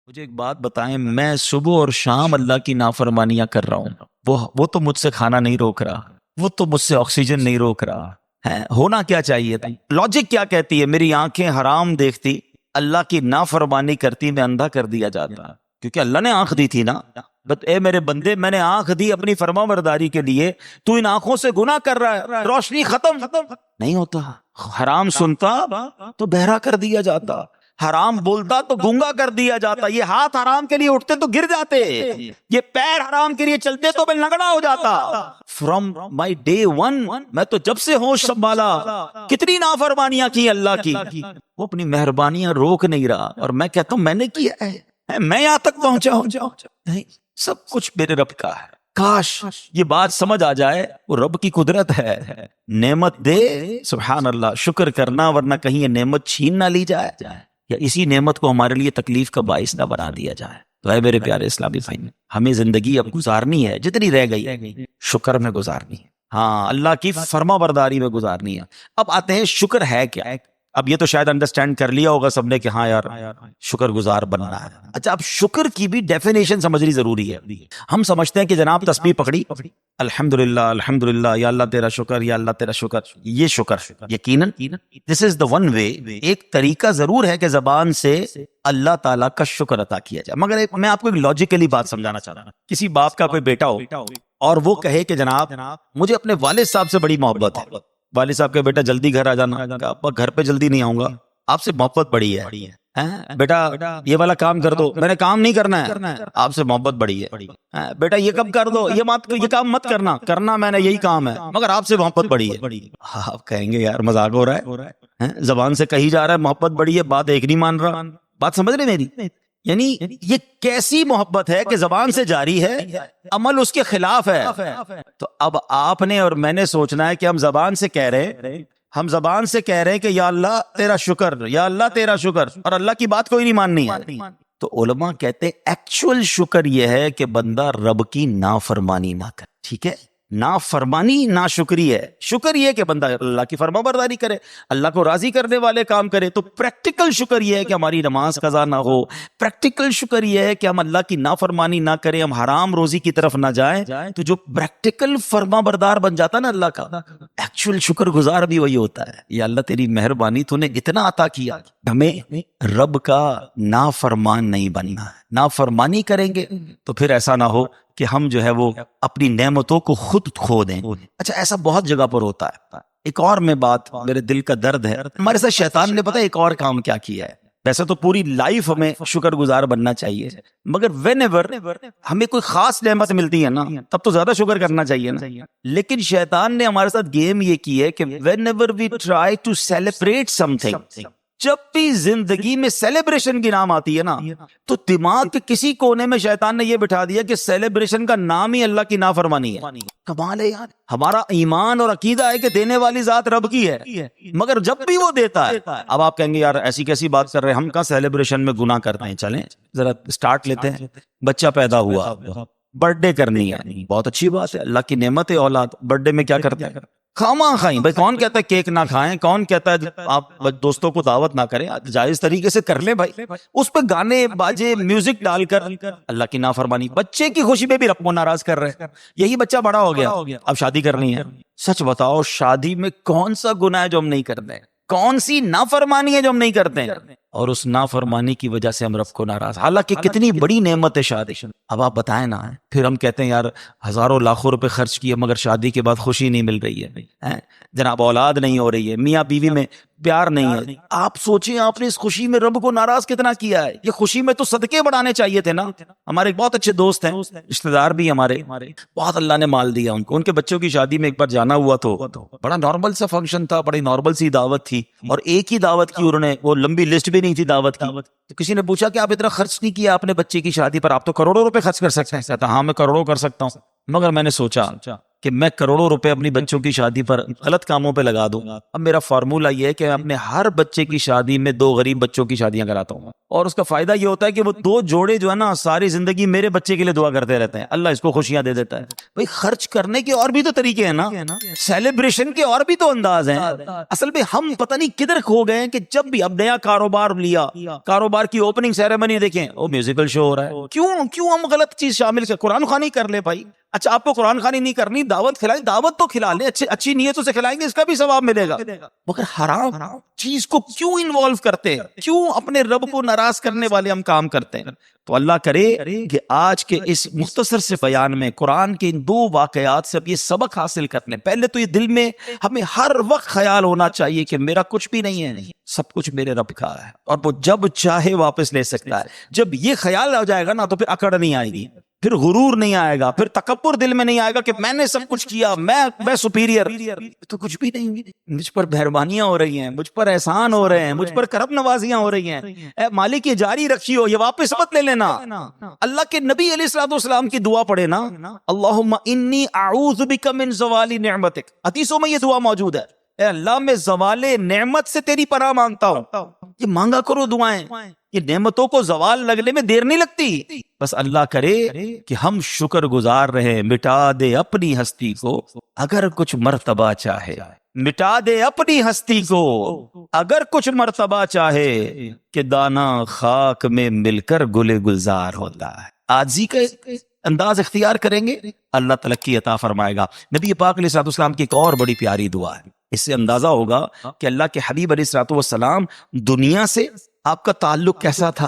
مجھے ایک بات بتائیں، میں صبح اور شام اللہ کی نافرمانیاں کر رہا ہوں، وہ تو مجھ سے کھانا نہیں روک رہا، وہ تو مجھ سے آکسیجن نہیں روک رہا ہے۔ ہونا کیا چاہیے تھا؟ لاجک کیا کہتی ہے؟ میری آنکھیں حرام دیکھتی، اللہ کی نافرمانی کرتی، میں اندھا کر دیا جاتا، کیونکہ اللہ نے آنکھ دی تھی نا۔ بس اے میرے بندے، میں نے آنکھ دی اپنی فرما برداری کے لیے، تو ان آنکھوں سے گناہ کر رہا ہے، روشنی ختم نہیں ہوتا۔ حرام سنتا تو بہرا کر دیا جاتا، حرام بولتا تو گونگا کر دیا جاتا، یہ ہاتھ حرام کے لیے اٹھتے تو گر جاتے، یہ پیر حرام کے لیے چلتے تو میں لنگڑا ہو جاتا۔ فرام مائی ڈے ون، میں تو جب سے ہوش سنبھالا کتنی نافرمانیاں کی اللہ کی، وہ اپنی مہربانیاں روک نہیں رہا، اور میں کہتا ہوں میں نے کیا ہے، میں یہاں تک پہنچا ہوں؟ نہیں، سب کچھ میرے رب کا ہے۔ کاش یہ بات سمجھ آ جائے، وہ رب کی قدرت ہے، نعمت دے سبحان اللہ شکر کرنا، ورنہ کہیں یہ نعمت چھین نہ لی جائے، یا اسی نعمت کو ہمارے لیے تکلیف کا باعث نہ بنا دیا جائے۔ تو اے میرے پیارے اسلامی بھائی، ہمیں زندگی اب گزارنی ہے، جتنی رہ گئی شکر میں گزارنی ہے، ہاں اللہ کی فرما برداری میں گزارنی ہے۔ اب آتے ہیں شکر ہے کیا؟ اب یہ تو شاید انڈرسٹینڈ کر لیا ہوگا سب نے کہ ہاں یار شکر گزار بننا ہے۔ اچھا، اب شکر کی بھی ڈیفینیشن سمجھنی ضروری ہے۔ ہم سمجھتے ہیں کہ جناب تسبیح پکڑی، الحمدللہ الحمدللہ، یا اللہ تیرا شکر، یا اللہ تیرا شکر، یہ شکر یقیناً دس از دا ون وے، ایک طریقہ ضرور ہے کہ زبان سے اللہ تعالیٰ کا شکر عطا کیا جائے، مگر میں آپ کو ایک لاجیکلی بات سمجھانا چاہ رہا ہوں۔ کسی باپ کا کوئی بیٹا ہو اور وہ کہے کہ جناب مجھے اپنے والد صاحب سے بڑی محبت ہے، والد صاحب کے بیٹا جلدی گھر آ جانا، ابا گھر پہ جلدی نہیں آؤں گا، آپ سے محبت بڑی ہے، بیٹا یہ والا کام کر دو، میں نے کام نہیں کرنا ہے، آپ سے محبت بڑی ہے، بیٹا یہ کب کر دو، یہ کام مت کرنا میں نے یہی کام ہے، مگر آپ سے محبت بڑی ہے۔ آپ کہیں گے یار مذاق ہو رہا ہے، زبان سے کہی جا رہا ہے محبت بڑی ہے، بات ایک نہیں مان رہا، بات سمجھ رہے میری؟ یعنی یہ کیسی محبت ہے کہ زبان سے جاری ہے، عمل اس کے خلاف ہے۔ تو اب آپ نے اور میں نے سوچنا ہے کہ ہم زبان سے کہہ رہے ہیں کہ یا اللہ تیرا شکر، یا اللہ تیرا شکر، اور اللہ کی بات کوئی نہیں ماننی ہے۔ تو علماء کہتے ہیں ایکچول شکر یہ ہے کہ بندہ رب کی نافرمانی نہ کرے، ٹھیک ہے؟ نافرمانی ناشکری ہے، شکر یہ کہ بندہ اللہ کی فرما برداری کرے، اللہ کو راضی کرنے والے کام کرے۔ تو پریکٹیکل شکر یہ ہے کہ ہماری نماز قضا نہ ہو، پریکٹیکل شکر یہ ہے کہ ہم اللہ کی نافرمانی نہ کریں، ہم حرام روزی کی طرف نہ جائیں۔ تو جو پریکٹیکل فرما بردار بن جاتا ہے نا اللہ کا، ایکچوئل شکر گزار بھی وہی ہوتا ہے، یا اللہ تیری مہربانی، تو نے اتنا عطا کیا، ہمیں رب کا نافرمان نہیں بننا ہے۔ نافرمانی کریں گے تو پھر ایسا نہ ہو کہ ہم جو ہے وہ اپنی نعمتوں کو خود کھو دیں۔ اچھا، ایسا بہت جگہ پر ہوتا ہے۔ ایک اور میں بات، میرے دل کا درد ہے، ہمارے ساتھ شیطان نے پتہ ایک اور کام کیا کیا ہے؟ ویسے تو پوری لائف ہمیں شکر گزار بننا چاہیے، مگر وین ایور ہمیں کوئی خاص نعمت ملتی ہے نا، تب تو زیادہ شکر کرنا چاہیے نا۔ لیکن شیطان نے ہمارے ساتھ گیم یہ کی ہے کہ whenever we try to celebrate something, جب بھی زندگی میں سیلیبریشن کی نام آتی ہے نا، تو دماغ کے کسی کونے میں شیطان نے یہ بٹھا دیا کہ سیلیبریشن کا نام ہی اللہ کی نافرمانی ہے۔ کمال ہے یار، ہمارا ایمان اور عقیدہ ہے کہ دینے والی ذات رب کی ہے، مگر جب بھی وہ دیتا ہے، اب آپ کہیں گے یار ایسی کیسی بات کر رہے ہیں، ہم کہاں سیلیبریشن میں گناہ کرتے ہیں؟ چلیں ذرا سٹارٹ لیتے ہیں۔ بچہ پیدا ہوا، برتھ ڈے کرنی ہے، بہت اچھی بات ہے، اللہ کی نعمت ہے اولاد۔ برتھ ڈے میں کیا کرتے ہیں؟ خواہ کھائیں بھائی، کون کہتا ہے کیک نہ کھائیں، کون کہتا ہے آپ دوستوں کو دعوت نہ کریں، جائز طریقے سے کر لیں بھائی، اس پہ گانے باجے میوزک ڈال کر اللہ کی نافرمانی، بچے کی خوشی میں بھی رب کو ناراض کر رہے ہیں۔ یہی بچہ بڑا ہو گیا، اب شادی کرنی ہے، سچ بتاؤ شادی میں کون سا گناہ ہے جو ہم نہیں کرتے ہیں؟ کون سی نافرمانی ہے جو ہم نہیں کرتے ہیں؟ اور اس نافرمانی کی وجہ سے ہم رب کو ناراض، حالانکہ کتنی بڑی نعمت ہے شادی۔ اب آپ بتائیں نا، پھر ہم کہتے ہیں یار ہزاروں لاکھوں روپے خرچ کیے مگر شادی کے بعد خوشی نہیں مل رہی ہے، جناب اولاد نہیں ہو رہی ہے، میاں بیوی میں پیار نہیں ہے۔ آپ سوچیں آپ نے اس خوشی میں رب کو ناراض کتنا کیا ہے۔ یہ خوشی میں تو صدقے بڑھانے چاہیے تھے نا۔ ہمارے بہت اچھے دوست ہیں، رشتہ دار بھی ہمارے، بہت اللہ نے مال دیا ان کو، ان کے بچوں کی شادی میں ایک بار جانا ہوا تو بڑا نارمل سا فنکشن تھا، بڑی نارمل سی دعوت تھی، اور ایک ہی دعوت کی انہوں نے، وہ لمبی لسٹ بھی نہیں تھی دعوت کی۔ تو کسی نے پوچھا کہ آپ اتنا خرچ نہیں کیا اپنے بچے کی شادی پر، آپ تو کروڑوں روپے خرچ کر سکتے ہیں۔ کہتا ہاں میں کروڑوں کر سکتا ہوں، مگر میں نے سوچا کہ میں کروڑوں روپے اپنی بچوں کی شادی پر غلط کاموں پہ لگا دوں. اب میرا فارمولہ یہ ہے کہ میں اپنے ہر بچے کی شادی میں 2 غریب بچوں کی شادیاں کراتا ہوں, اور اس کا فائدہ یہ ہوتا ہے کہ وہ 2 جوڑے جو ہے نا ساری زندگی میرے بچے کے لیے دعا کرتے رہتے ہیں, اللہ اس کو خوشیاں دے دیتا ہے. بھائی خرچ کرنے کے اور بھی تو طریقے ہیں نا, سیلیبریشن کے اور بھی تو انداز ہیں. اصل میں ہم پتہ نہیں کدھر کھو گئے ہیں کہ جب بھی اب نیا کاروبار لیا, کاروبار کی اوپننگ سیریمنی دیکھیں وہ میوزیکل شو ہو رہا ہے. کیوں ہم غلط چیز شامل کر, قرآن خوانی کر لے بھائی. اچھا آپ کو قرآن خوانی نہیں کرنی, دعوت کھلائیں, دعوت تو کھلا لیں, اچھی نیتوں سے کھلائیں گے, اس کا بھی ثواب ملے گا. مگر حرام چیز کو کیوں انوالو کرتے ہیں, کیوں اپنے رب کو ناراض کرنے والے ہم کام کرتے ہیں. تو اللہ کرے کہ آج کے اس مختصر سے بیان میں قرآن کے ان 2 واقعات سے اب یہ سبق حاصل کر لیں. پہلے تو یہ دل میں ہمیں ہر وقت خیال ہونا چاہیے کہ میرا کچھ بھی نہیں ہے, سب کچھ میرے رب کا ہے, اور وہ جب چاہے واپس لے سکتا ہے. جب یہ خیال آ جائے گا نا تو پھر اکڑ نہیں آئے گی, پھر غرور نہیں آئے گا, پھر تکبر دل میں نہیں آئے گا کہ میں نے سب کچھ کیا, میں سپیریئر. تو کچھ بھی نہیں, مجھ پر مہربانیاں ہو رہی ہیں, مجھ پر احسان ہو رہے ہیں, مجھ پر کرم نوازیاں ہو رہی ہیں. اے مالک یہ جاری رکھی ہو, یہ واپس مت لے لینا. اللہ کے نبی علیہ الصلوۃ والسلام کی دعا پڑھے نا, اللہم انی اعوذ بک من زوال نعمتک. حدیثوں میں یہ دعا موجود ہے, اے اللہ میں زوال نعمت سے تیری پناہ مانگتا ہوں. یہ مانگا کرو دعائیں, یہ نعمتوں کو زوال لگنے میں دیر نہیں لگتی. بس اللہ کرے کہ ہم شکر گزار رہے, مٹا دے اپنی ہستی کو اگر کچھ مرتبہ چاہے, مٹا دے اپنی ہستی کو اگر کچھ مرتبہ چاہے, کہ دانا خاک میں مل کر گل گلزار ہوتا ہے. عاجزی کا انداز اختیار کریں گے, اللہ ترقی عطا فرمائے گا. نبی پاک علیہ الصلوۃ والسلام کی ایک اور بڑی پیاری دعا ہے, اس سے اندازہ ہوگا کہ اللہ کے حبیب علیہ الصلوۃ والسلام دنیا سے آپ کا تعلق کیسا تھا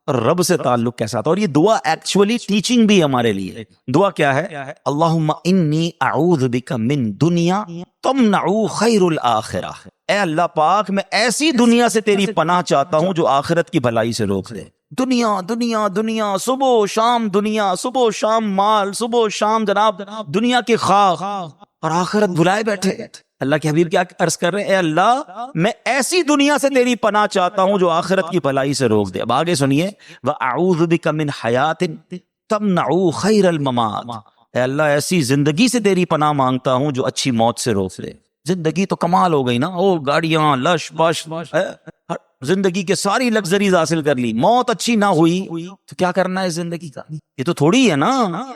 اور رب سے تعلق کیسا تھا. اور یہ دعا ایکچولی ٹیچنگ بھی ہمارے لیے. دعا کیا ہے؟ اللہم انی اعوذ بک من دنیا تمنع خیر الآخرہ. اے اللہ پاک میں ایسی دنیا سے تیری پناہ چاہتا ہوں جو آخرت کی بھلائی سے روک دے. دنیا دنیا دنیا, صبح و شام دنیا, صبح و شام مال, صبح و شام جناب دنیا کے خواہ, اور آخرت بلائے بیٹھے. اللہ کے حبیب کیا عرض کر رہے ہیں, اے اللہ میں ایسی دنیا سے تیری پناہ چاہتا ہوں جو آخرت کی بھلائی سے روک دے. اب آگے سنیے, وَأَعُوذُ بِكَ مِنْ حَيَاةٍ تَمْنَعُ خَيْرَ الْمَمَاتِ. اے اللہ ایسی زندگی سے تیری پناہ مانگتا ہوں جو اچھی موت سے روک دے. زندگی تو کمال ہو گئی نا, او گاڑیاں لش بش, زندگی کے ساری لگژریز حاصل کر لی, موت اچھی نہ ہوئی تو کیا کرنا ہے زندگی کا؟ یہ تو تھوڑی ہے نا,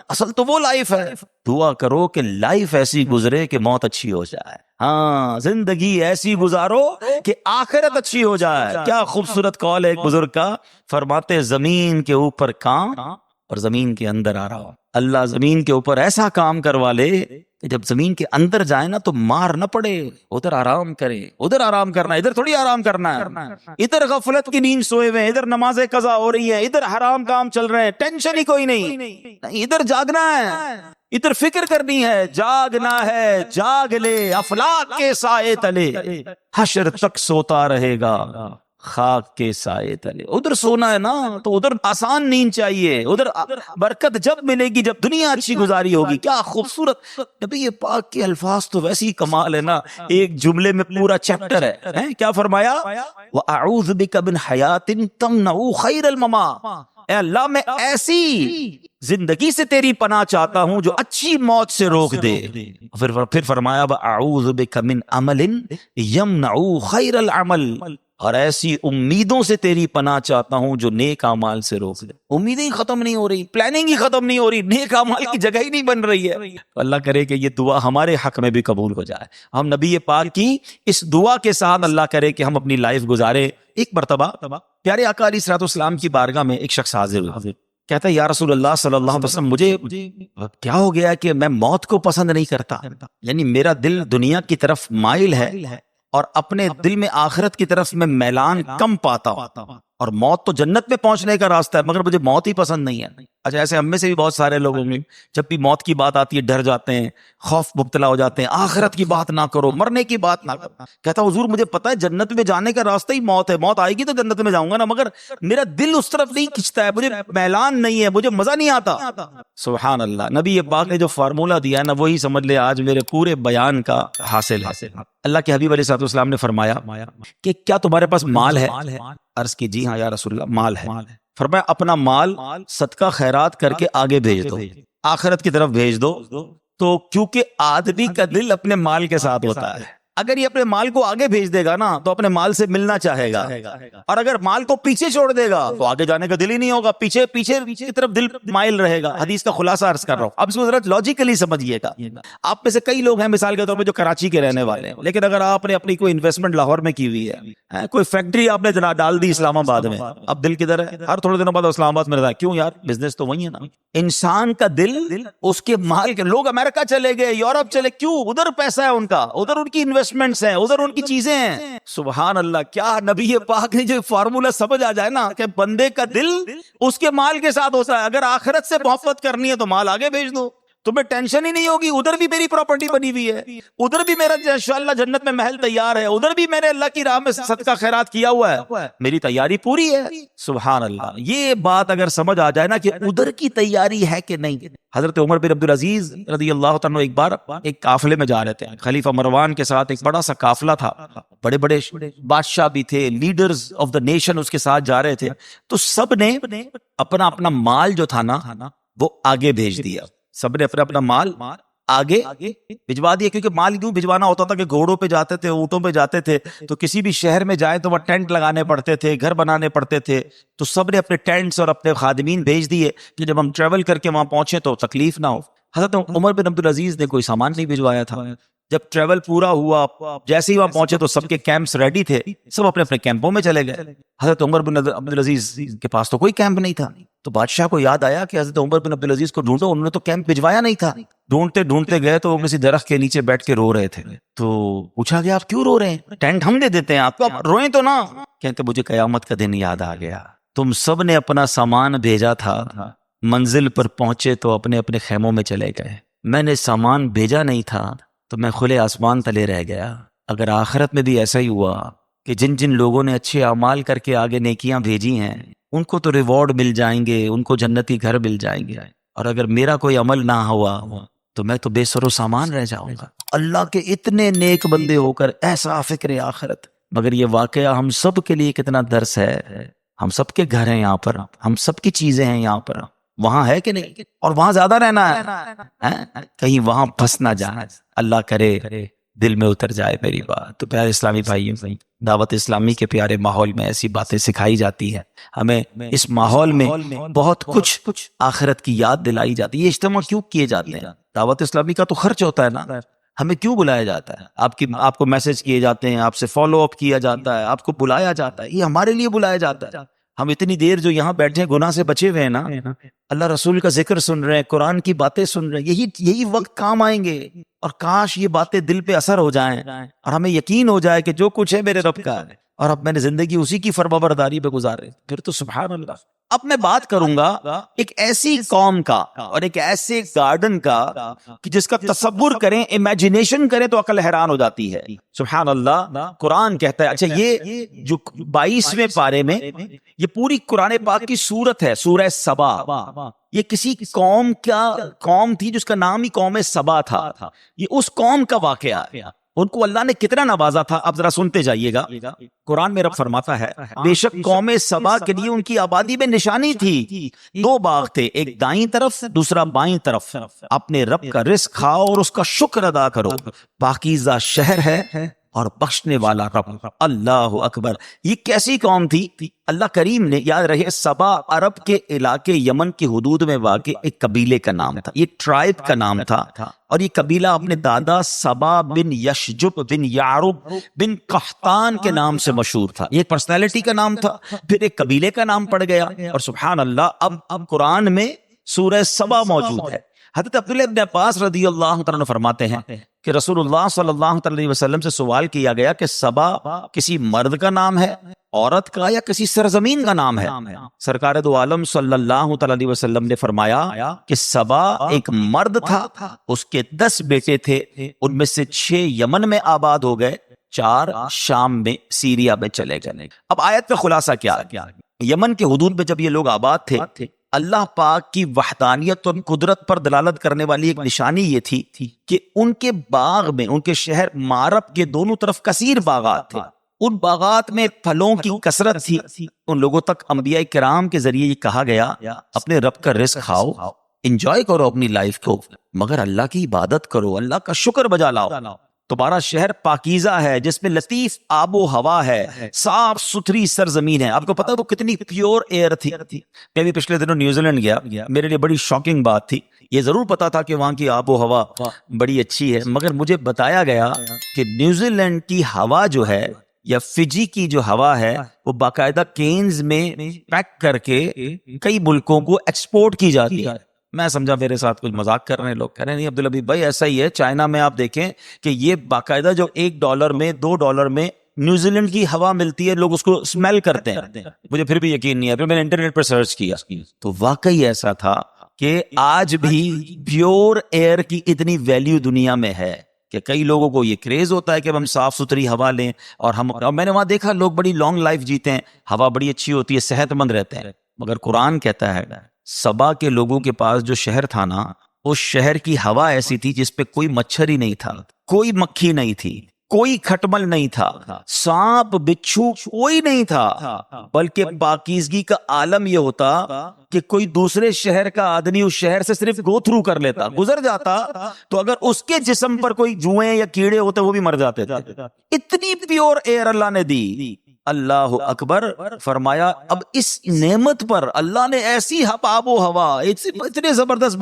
اصل تو وہ لائف ہے. دعا کرو کہ لائف ایسی گزرے کہ موت اچھی ہو جائے. ہاں زندگی ایسی گزارو کہ آخرت اچھی ہو جائے. کیا خوبصورت قول ہے ایک بزرگ کا, فرماتے زمین کے اوپر کام اور زمین کے اندر آ رہا. اللہ زمین کے اوپر ایسا کام کروا لے کہ جب زمین کے اندر جائے نا تو مار نہ پڑے, ادھر آرام کرے. ادھر آرام کرنا, ادھر تھوڑی آرام کرنا ہے. ادھر غفلت کی نیند سوئے ہوئے, ادھر نماز قضا ہو رہی ہے, ادھر حرام کام چل رہے ہیں, ٹینشن ہی کوئی نہیں. ادھر جاگنا ہے, ادھر فکر کرنی ہے. جاگنا ہے جاگ لے افلاک کے سائے تلے, حشر تک سوتا رہے گا خاک کے سائے تلے. ادھر سونا ہے نا تو ادھر آسان نیند چاہیے, ادھر برکت جب ملے گی جب دنیا اچھی گزاری ہوگی. کیا خوبصورت نبی پاک کے الفاظ تو ویسے ہی کمال ہے نا, ایک جملے میں پورا چیپٹر ہے. کیا فرمایا؟ وَأَعُوذُ بِكَ مِنْ حَيَاةٍ تَمْنَعُ خَيْرَ الْمَمَاتِ. اے اللہ میں ایسی زندگی سے تیری پناہ چاہتا ہوں جو اچھی موت سے روک دے. پھر فرمایا وَأَعُوذُ بِكَ مِنْ عَمَلٍ يَمْنَعُ خَيْرَ الْعَمَلِ. اور ایسی امیدوں سے تیری پناہ چاہتا ہوں جو نیک اعمال سے روک دے. امیدیں ہی ختم نہیں ہو رہی, پلاننگ ہی ختم نہیں ہو رہی, نیک اعمال کی جگہ ہی نہیں بن رہی ہے. اللہ کرے کہ یہ دعا ہمارے حق میں بھی قبول ہو جائے. ہم نبی پاک کی اس دعا کے ساتھ اللہ کرے کہ ہم اپنی لائف گزارے. ایک مرتبہ پیارے آقا علیہ الصلوۃ والسلام کی بارگاہ میں ایک شخص حاضر ہوا, کہتا ہے یا رسول اللہ صلی اللہ علیہ وسلم مجھے کیا ہو گیا کہ میں موت کو پسند نہیں کرتا, یعنی میرا دل دنیا کی طرف مائل ہے اور اپنے دل میں آخرت کی طرف میں میلان کم پاتا ہوں, اور موت تو جنت میں پہنچنے کا راستہ ہے مگر مجھے موت ہی پسند نہیں ہے. اچھا ایسے ہم میں سے بھی بہت سارے لوگ ہوں گے جب بھی موت کی بات آتی ہے ڈر جاتے ہیں, خوف مبتلا ہو جاتے ہیں, آخرت کی بات نہ کرو, مرنے کی بات نہ کرو. کہتا حضور مجھے پتا ہے جنت میں جانے کا راستہ ہی موت ہے, موت آئے گی تو جنت میں جاؤں گا نا, مگر میرا دل اس طرف نہیں کھنچتا ہے, مجھے میلان نہیں ہے, مجھے مزہ نہیں آتا. سبحان اللہ, نبی پاک نے جو فارمولہ دیا ہے نا وہی سمجھ لے آج میرے پورے بیان کا حاصل ہے. اللہ کے حبیب علیہ الصلوۃ والسلام نے فرمایا کہ کیا تمہارے پاس مال ہے؟ عرض کی جی ہاں یا رسول اللہ مال ہے. فرمایا اپنا مال صدقہ خیرات کر کے آگے بھیج دو, آخرت کی طرف بھیج دو, تو کیونکہ آدمی کا دل اپنے مال کے ساتھ ہوتا ہے، اگر یہ اپنے مال کو آگے بھیج دے گا نا تو اپنے مال سے ملنا چاہے گا، اور اگر مال کو پیچھے چھوڑ دے گا تو آگے جانے کا دل ہی نہیں ہوگا، پیچھے پیچھے کی طرف دل مائل رہے گا۔ حدیث کا خلاصہ عرض کر رہا ہوں، اب اس کو ذرا لاجیکلی سمجھیے گا۔ آپ میں سے کئی لوگ ہیں مثال کے طور پہ جو کراچی کے رہنے والے ہیں، لیکن اگر آپ نے اپنی کوئی انویسٹمنٹ لاہور میں کی ہوئی ہے، کوئی فیکٹری آپ نے ڈال دی اسلام آباد میں، اب دل کدھر ہے؟ ہر تھوڑے دنوں بعد اسلام آباد میں رہتا ہے، کیوں یار؟ بزنس تو وہی ہے نا۔ انسان کا دل اس کے مال کے، لوگ امریکہ چلے گئے، یورپ چلے، کیوں؟ ادھر پیسہ ہے ان کا، ادھر ان کی انویسٹمنٹس ہیں، ادھر ان کی چیزیں ہیں۔ سبحان اللہ، کیا نبی پاک نے جو فارمولا سمجھ آ جائے نا کہ بندے کا دل اس کے مال کے ساتھ ہوتا ہے، اگر آخرت سے محبت کرنی ہے تو مال آگے بھیج دو، تمہیں ٹینشن ہی نہیں ہوگی، ادھر بھی میری پراپرٹی بنی ہوئی ہے، ادھر بھی میرا انشاءاللہ جنت میں محل تیار ہے، ادھر بھی میں نے اللہ کی راہ میں صدقہ خیرات کیا ہوا ہے، میری تیاری پوری ہے۔ سبحان اللہ، یہ بات اگر سمجھ آ جائے نا کہ ادھر کی تیاری ہے کہ نہیں۔ حضرت عمر بن عبدالعزیز رضی اللہ تعالیٰ ایک بار ایک قافلے میں جا رہے تھے، خلیفہ مروان کے ساتھ ایک بڑا سا قافلہ تھا، بڑے بڑے بادشاہ بھی تھے، لیڈرز آف دا نیشن اس کے ساتھ جا رہے تھے، تو سب نے اپنا اپنا مال جو تھا نا وہ آگے بھیج دیا، سب نے اپنا اپنا مال آگے بھجوا دیا، کیونکہ مال کیوں بھجوانا ہوتا تھا کہ گھوڑوں پہ جاتے تھے، اونٹوں پہ جاتے تھے، تو کسی بھی شہر میں جائیں تو وہ ٹینٹ لگانے پڑتے تھے، گھر بنانے پڑتے تھے، تو سب نے اپنے ٹینٹس اور اپنے خادمین بھیج دیے کہ جب ہم ٹریول کر کے وہاں پہنچے تو تکلیف نہ ہو۔ حضرت عمر بن عبدالعزیز نے کوئی سامان نہیں بھجوایا تھا، جب ٹریول پورا ہوا جیسے ہی وہاں پہنچے تو سب کے کیمپس ریڈی تھے، سب اپنے اپنے کیمپوں میں چلے گئے۔ حضرت عمر بن عبدالعزیز کے پاس تو کوئی کیمپ نہیں تھا، تو بادشاہ کو یاد آیا کہ حضرت عمر بن عبدالعزیز کو ڈھونڈو، انہوں نے تو کیمپ بھجوایا نہیں تھا۔ ڈھونڈتے ڈھونڈتے گئے تو وہ کسی درخت کے نیچے بیٹھ کے رو رہے تھے، تو پوچھا گیا آپ کیوں رو رہے ہیں؟ ٹینٹ ہم دے دیتے ہیں آپ کو، آپ روئیں تو نہ۔ کہتے مجھے قیامت کا دن یاد آ گیا، تم سب نے اپنا سامان بھیجا تھا، منزل پر پہنچے تو اپنے اپنے خیموں میں چلے گئے، میں نے سامان بھیجا نہیں تھا تو میں کھلے آسمان تلے رہ گیا۔ اگر آخرت میں بھی ایسا ہی ہوا کہ جن جن لوگوں نے اچھے اعمال کر کے آگے نیکیاں بھیجی ہیں ان کو تو ریوارڈ مل جائیں گے، ان کو جنتی گھر مل جائیں گے، اور اگر میرا کوئی عمل نہ ہوا تو میں تو بے سر و سامان رہ جاؤں گا۔ اللہ کے اتنے نیک بندے ہو کر ایسا فکر آخرت، مگر یہ واقعہ ہم سب کے لیے کتنا درس ہے۔ ہم سب کے گھر ہیں یہاں پر، ہم سب کی چیزیں ہیں یہاں پر، وہاں ہے کہ نہیں؟ اور وہاں زیادہ رہنا ہے، کہیں وہاں پھنس نہ جائے، اللہ کرے دل میں اتر جائے میری بات۔ تو پیارے اسلامی بھائیوں، دعوت اسلامی کے پیارے ماحول میں ایسی باتیں سکھائی جاتی ہیں، ہمیں اس ماحول میں بہت کچھ آخرت کی یاد دلائی جاتی ہے۔ یہ اجتماع کیوں کیے جاتے ہیں؟ دعوت اسلامی کا تو خرچ ہوتا ہے نا، ہمیں کیوں بلایا جاتا ہے؟ آپ کو میسج کیے جاتے ہیں، آپ سے فالو اپ کیا جاتا ہے، آپ کو بلایا جاتا ہے، یہ ہمارے لیے بلایا جاتا ہے۔ ہم اتنی دیر جو یہاں بیٹھے ہیں گناہ سے بچے ہوئے ہیں نا، اللہ رسول کا ذکر سن رہے ہیں، قرآن کی باتیں سن رہے ہیں، یہی وقت کام آئیں گے، اور کاش یہ باتیں دل پہ اثر ہو جائیں اور ہمیں یقین ہو جائے کہ جو کچھ ہے میرے رب کا ہے، اور اب میں نے زندگی اسی کی فرمانبرداری پہ گزارے، پھر تو سبحان اللہ۔ اب میں بات کروں گا ایک ایسی قوم کا اور ایک ایسے گارڈن کا کہ جس کا تصور کریں، امیجنیشن کریں تو عقل حیران ہو جاتی ہے۔ سبحان اللہ، قرآن کہتا ہے، اچھا یہ جو 22ویں پارے میں یہ پوری قرآن پاک کی سورت ہے، سورہ سبا، یہ کسی قوم تھی جس کا نام ہی قوم سبا تھا، یہ اس قوم کا واقعہ ہے، ان کو اللہ نے کتنا نوازا تھا۔ اب ذرا سنتے جائیے گا، قرآن میں رب فرماتا ہے، بے شک قوم سبا کے لیے ان کی آبادی میں نشانی تھی، 2 باغ تھے، ایک دائیں طرف دوسرا بائیں طرف، اپنے رب کا رزق کھاؤ اور اس کا شکر ادا کرو، پاکیزہ شہر ہے اور بخشنے والا رب۔ اللہ اکبر، یہ کیسی قوم تھی؟ اللہ کریم نے، یاد رہے، سبا عرب کے علاقے یمن کی حدود میں واقع ایک قبیلے کا نام تھا، یہ ٹرائب کا نام تھا، اور یہ قبیلہ اپنے دادا سبا بن یشجب بن یعرب بن قحطان کے نام سے مشہور تھا۔ یہ ایک پرسنالٹی کا نام تھا، پھر ایک قبیلے کا نام پڑ گیا، اور سبحان اللہ اب قرآن میں سورہ سبا موجود ہے۔ حضرت عبداللہ ابن عباس رضی اللہ عنہ فرماتے ہیں کہ رسول اللہ صلی اللہ علیہ وسلم سے سوال کیا گیا کہ سبا کسی مرد کا نام ہے، عورت کا، یا کسی سرزمین کا نام ہے؟ سرکار دو عالم صلی اللہ علیہ وسلم نے فرمایا کہ سبا ایک مرد تھا، اس کے 10 بیٹے تھے، ان میں سے 6 یمن میں آباد ہو گئے، 4 شام میں سیریا میں چلے گئے۔ اب آیت کا خلاصہ کیا؟ یمن کے حدود میں جب یہ لوگ آباد تھے، اللہ پاک کی وحدانیت اور قدرت پر دلالت کرنے والی ایک نشانی یہ تھی کہ ان کے باغ میں، ان کے شہر معرب کے دونوں طرف کثیر باغات تھے، ان باغات میں پھلوں کی کثرت تھی۔ ان لوگوں تک انبیاء کرام کے ذریعے یہ کہا گیا، اپنے رب کا رزق کھاؤ انجوائے کرو اپنی لائف کو، مگر اللہ کی عبادت کرو، اللہ کا شکر بجا لاؤ۔ تمہارا شہر پاکیزہ ہے، جس میں لطیف آب و ہوا ہے، صاف ستھری سرزمین ہے۔ آپ کو پتا وہ کتنی پیور ایئر تھی؟ میں بھی پچھلے دنوں نیوزی لینڈ گیا، میرے لیے بڑی شاکنگ بات تھی۔ یہ ضرور پتا تھا کہ وہاں کی آب و ہوا بڑی اچھی ہے، مگر مجھے بتایا گیا کہ نیوزی لینڈ کی ہوا جو ہے یا فجی کی جو ہوا ہے وہ باقاعدہ کینز میں پیک کر کے کئی ملکوں کو ایکسپورٹ کی جاتی ہے۔ میں سمجھا میرے ساتھ کچھ مذاق کر رہے ہیں لوگ، کہہ رہے ہیں نہیں عبدالحبیب بھائی ایسا ہی ہے، چائنا میں آپ دیکھیں کہ یہ باقاعدہ جو $1 میں $2 میں نیوزی لینڈ کی ہوا ملتی ہے، لوگ اس کو اسمیل کرتے ہیں۔ مجھے پھر بھی یقین نہیں ہے، پھر میں نے انٹرنیٹ پر سرچ کیا تو واقعی ایسا تھا کہ آج بھی پیور ایئر کی اتنی ویلیو دنیا میں ہے کہ کئی لوگوں کو یہ کریز ہوتا ہے کہ ہم صاف ستھری ہوا لیں، اور میں نے وہاں دیکھا لوگ بڑی لانگ لائف جیتے ہیں، ہوا بڑی اچھی ہوتی ہے، صحت مند رہتے ہیں۔ مگر قرآن کہتا ہے سبا کے لوگوں کے پاس جو شہر تھا نا، اس شہر کی ہوا ایسی تھی جس پہ کوئی مچھر ہی نہیں تھا، کوئی مکھی نہیں تھی، کوئی کھٹمل نہیں تھا، سانپ بچھو کوئی نہیں تھا، بلکہ پاکیزگی کا عالم یہ ہوتا کہ کوئی دوسرے شہر کا آدمی اس شہر سے صرف گو تھرو کر لیتا، گزر جاتا، تو اگر اس کے جسم پر کوئی جوئیں یا کیڑے ہوتے وہ بھی مر جاتے تھے۔ اتنی پیور ایئر اللہ نے دی۔ اللہ اکبر، فرمایا اب اس نعمت پر اللہ نے ایسی آب و ہوا، اتنے زبردست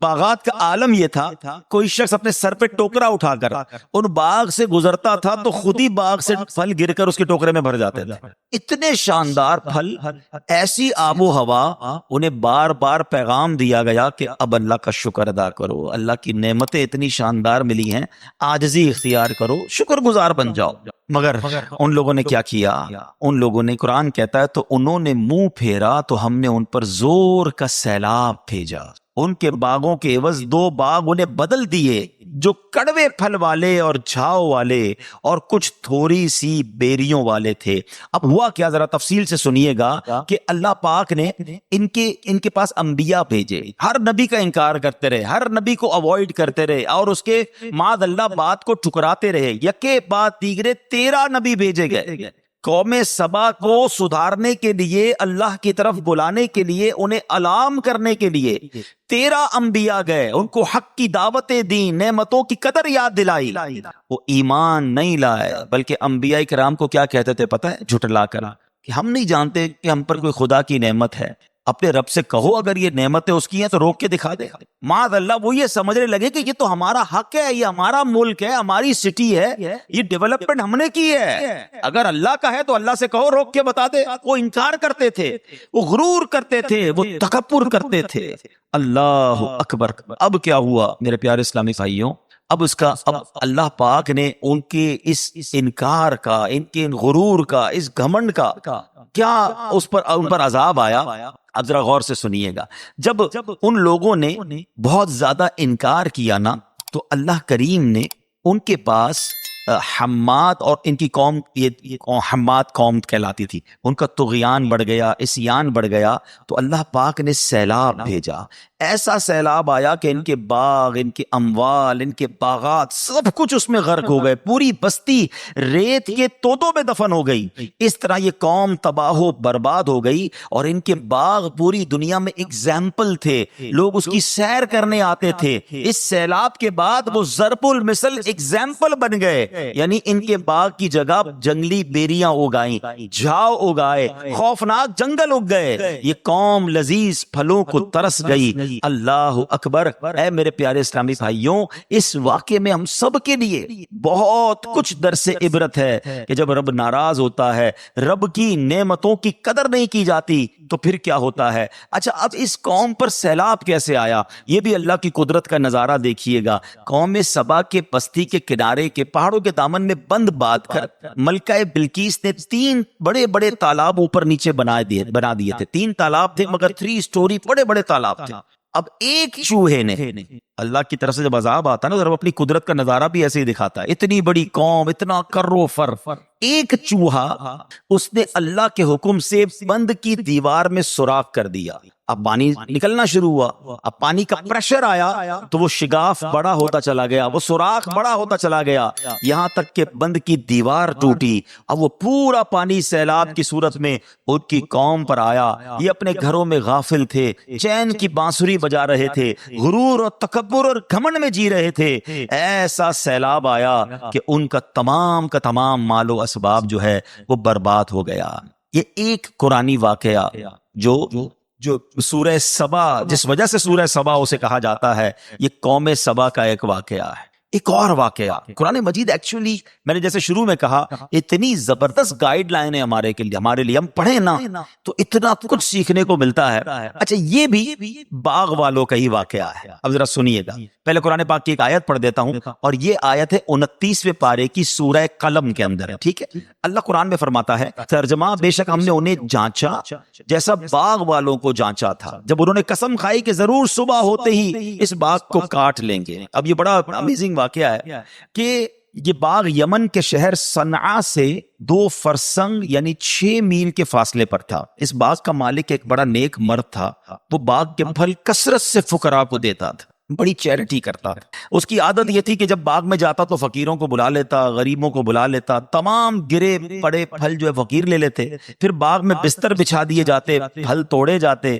باغات کا عالم یہ تھا، کوئی شخص اپنے سر پہ ٹوکرا اٹھا کر ان باغ سے گزرتا تھا تو خود ہی باغ سے پھل گر کر اس کے ٹوکرے میں بھر جاتے تھے۔ اتنے شاندار پھل، ایسی آب و ہوا، انہیں بار بار پیغام دیا گیا کہ اب اللہ کا شکر ادا کرو، اللہ کی نعمتیں اتنی شاندار ملی ہیں، عاجزی اختیار کرو، شکر گزار بن جاؤ۔ مگر ان لوگوں نے کیا کیا؟ ان لوگوں نے، قرآن کہتا ہے تو انہوں نے منہ پھیرا تو ہم نے ان پر زور کا سیلاب بھیجا۔ ان کے باغوں کے عوض 2 باغ انہیں بدل دیے، جو کڑوے پھل والے اور جھاؤ والے اور کچھ تھوڑی سی بیریوں والے تھے۔ اب ہوا کیا، ذرا تفصیل سے سنیے گا کہ اللہ پاک نے ان کے پاس انبیاء بھیجے، ہر نبی کا انکار کرتے رہے، ہر نبی کو اوائڈ کرتے رہے اور اس کے معاذ اللہ بات کو ٹھکراتے رہے۔ یکے بعد دیگرے 13 نبی بھیجے گئے قوم سبا کو سدھارنے کے لیے، اللہ کی طرف بلانے کے لیے، انہیں الارم کرنے کے لیے 13 انبیاء گئے، ان کو حق کی دعوتیں دیں، نعمتوں کی قدر یاد دلائی۔ وہ ایمان نہیں لائے، بلکہ انبیاء کرام کو کیا کہتے تھے پتہ ہے؟ جھٹلا کر کہ ہم نہیں جانتے کہ ہم پر کوئی خدا کی نعمت ہے۔ اپنے رب سے کہو اگر یہ نعمتیں اس کی ہیں تو روک کے دکھا دے۔ معاذ اللہ وہ یہ سمجھنے لگے کہ یہ تو ہمارا حق ہے، یہ ہمارا ملک ہے، ہماری سٹی ہے، یہ ڈیولپمنٹ ہم نے کی ہے، اگر اللہ کا ہے تو اللہ سے کہو روک کے بتا دے۔ وہ انکار کرتے تھے، وہ غرور کرتے تھے، وہ تکبر کرتے تھے۔ اللہ اکبر۔ اب کیا ہوا میرے پیارے اسلامی بھائیوں؟ اب اللہ پاک نے ان کے اس انکار کا، ان کے غرور کا، اس گھمنڈ کا کیا ان پر عذاب آیا۔ اب ذرا غور سے سنیے گا، جب ان لوگوں نے بہت زیادہ انکار کیا نا، تو اللہ کریم نے ان کے پاس حماد، اور ان کی قوم یہ حماد قوم کہلاتی تھی، ان کا طغیان بڑھ گیا، عصیان بڑھ گیا، تو اللہ پاک نے سیلاب بھیجا۔ ایسا سیلاب آیا کہ ان کے باغ، ان کے اموال، ان کے باغات سب کچھ اس میں غرق ہو گئے، پوری بستی ریت کے تودوں میں دفن ہو گئی۔ اس طرح یہ قوم تباہ و برباد ہو گئی، اور ان کے باغ پوری دنیا میں ایگزامپل تھے، لوگ اس کی سیر کرنے آتے تھے۔ اس سیلاب کے بعد وہ ضرب المثل ایگزامپل بن گئے، یعنی ان کے باغ کی جگہ جنگلی بیریاں اگائیں، جھاؤ اگائے، خوفناک جنگل اگ گئے، یہ قوم لذیذ پھلوں کو ترس گئی۔ اللہ اکبر۔ اے میرے پیارے اسلامی بھائیوں، اس واقعے میں ہم سب کے لیے بہت کچھ درس عبرت ہے کہ جب رب ناراض ہوتا ہے، رب کی نعمتوں کی قدر نہیں کی جاتی تو پھر کیا ہوتا ہے۔ اچھا، اب اس قوم پر سیلاب کیسے آیا؟ یہ بھی اللہ کی قدرت کا نظارہ دیکھیے گا۔ قوم سبا کے بستی کے کنارے کے پہاڑوں کے دامن میں بند باندھ کر ملکہ بلقیس نے 3 بڑے بڑے تالاب اوپر نیچے بنا دیے تھے۔ 3 تالاب تھے مگر 3 سٹوری بڑے بڑے تالاب تھے۔ اب ایک چوہے نے اللہ کی طرف سے جب عذاب آتا ہے نا تو رب اپنی قدرت کا نظارہ بھی ایسے ہی دکھاتا ہے. اتنی بڑی قوم، اتنا کرو فر، ایک چوہا اس نے اللہ کے حکم سے بند کی دیوار میں سوراخ کر دیا. اب پانی نکلنا شروع ہوا، اب پانی کا پریشر آیا تو وہ شگاف بڑا ہوتا چلا گیا، وہ سوراخ بڑا ہوتا چلا گیا، یہاں تک کہ بند کی دیوار ٹوٹی. اب وہ پورا پانی سیلاب کی صورت میں ان کی قوم پر آیا. یہ اپنے گھروں میں غافل تھے، چین کی بانسری بجا رہے تھے، غرور اور تکبر اور گھمنڈ میں جی رہے تھے. ایسا سیلاب آیا کہ ان کا تمام مال و اسباب جو ہے وہ برباد ہو گیا. یہ ایک قرآنی واقعہ جو سورہ سبا، جس وجہ سے سورہ سبا اسے کہا جاتا ہے، یہ قوم سبا کا ایک واقعہ ہے. ایک اور واقعہ، قرآن مجید ایکچولی میں نے جیسے شروع میں کہا اتنی زبردست گائیڈ لائن ہے ہمارے لیے ہم پڑھیں نا تو اتنا کچھ سیکھنے کو ملتا ہے. اچھا یہ بھی باغ والوں کا ہی واقعہ ہے. اب ذرا سنیے گا، پہلے قرآن پاک کی ایک آیت پڑھ دیتا ہوں، اور یہ آیت ہے 29ویں پارے کی سورہ قلم کے اندر ہے. ٹھیک ہے، اللہ قرآن میں فرماتا ہے ترجمہ، بے شک ہم نے انہیں جانچا جیسا باغ والوں کو جانچا تھا جب انہوں نے قسم کھائی کہ ضرور صبح ہوتے ہی اس باغ کو کاٹ لیں گے. اب یہ بڑا امیزنگ واقعہ ہے کہ یہ باغ یمن کے شہر صنعاء سے 2 فرسنگ یعنی 6 میل کے فاصلے پر تھا. اس باغ کا مالک ایک بڑا نیک مرد تھا، وہ باغ کے پھل کثرت سے فقراء کو دیتا تھا، بڑی چیریٹی کرتا تھا. اس کی عادت یہ تھی کہ جب باغ میں جاتا تو فقیروں کو بلا لیتا، غریبوں کو بلا لیتا، تمام گرے پڑے پھل جو ہے فقیر لے لیتے، پھر باغ میں بستر بچھا دیے جاتے، پھل توڑے جاتے،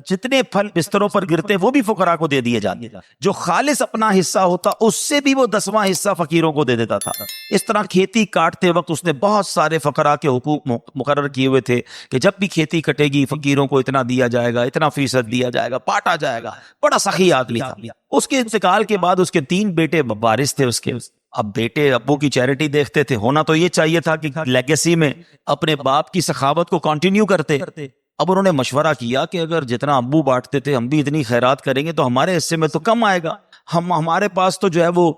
جتنے پھل بستروں پر گرتے وہ بھی فقراء کو دے دیے جاتے، جو خالص اپنا حصہ ہوتا اس سے بھی وہ 10واں حصہ فقیروں کو دے دیتا تھا. اس طرح کھیتی کاٹتے وقت اس نے بہت سارے فقراء کے حقوق مقرر کیے ہوئے تھے کہ جب بھی کھیتی کٹے گی فقیروں کو اتنا دیا جائے گا، اتنا فیصد دیا جائے گا، بانٹا جائے گا. بڑا سخی آدمی تھا. اس کے انتقال کے بعد اس کے 3 بیٹے وارث تھے اس کے. اب بیٹے ابو کی چیریٹی دیکھتے تھے، ہونا تو یہ چاہیے تھا کہ لیگیسی میں اپنے باپ کی سخاوت کو کنٹینیو کرتے. اب انہوں نے مشورہ کیا کہ اگر جتنا ابو بانٹتے تھے ہم بھی اتنی خیرات کریں گے تو ہمارے حصے میں تو کم آئے گا، ہمارے پاس تو جو ہے وہ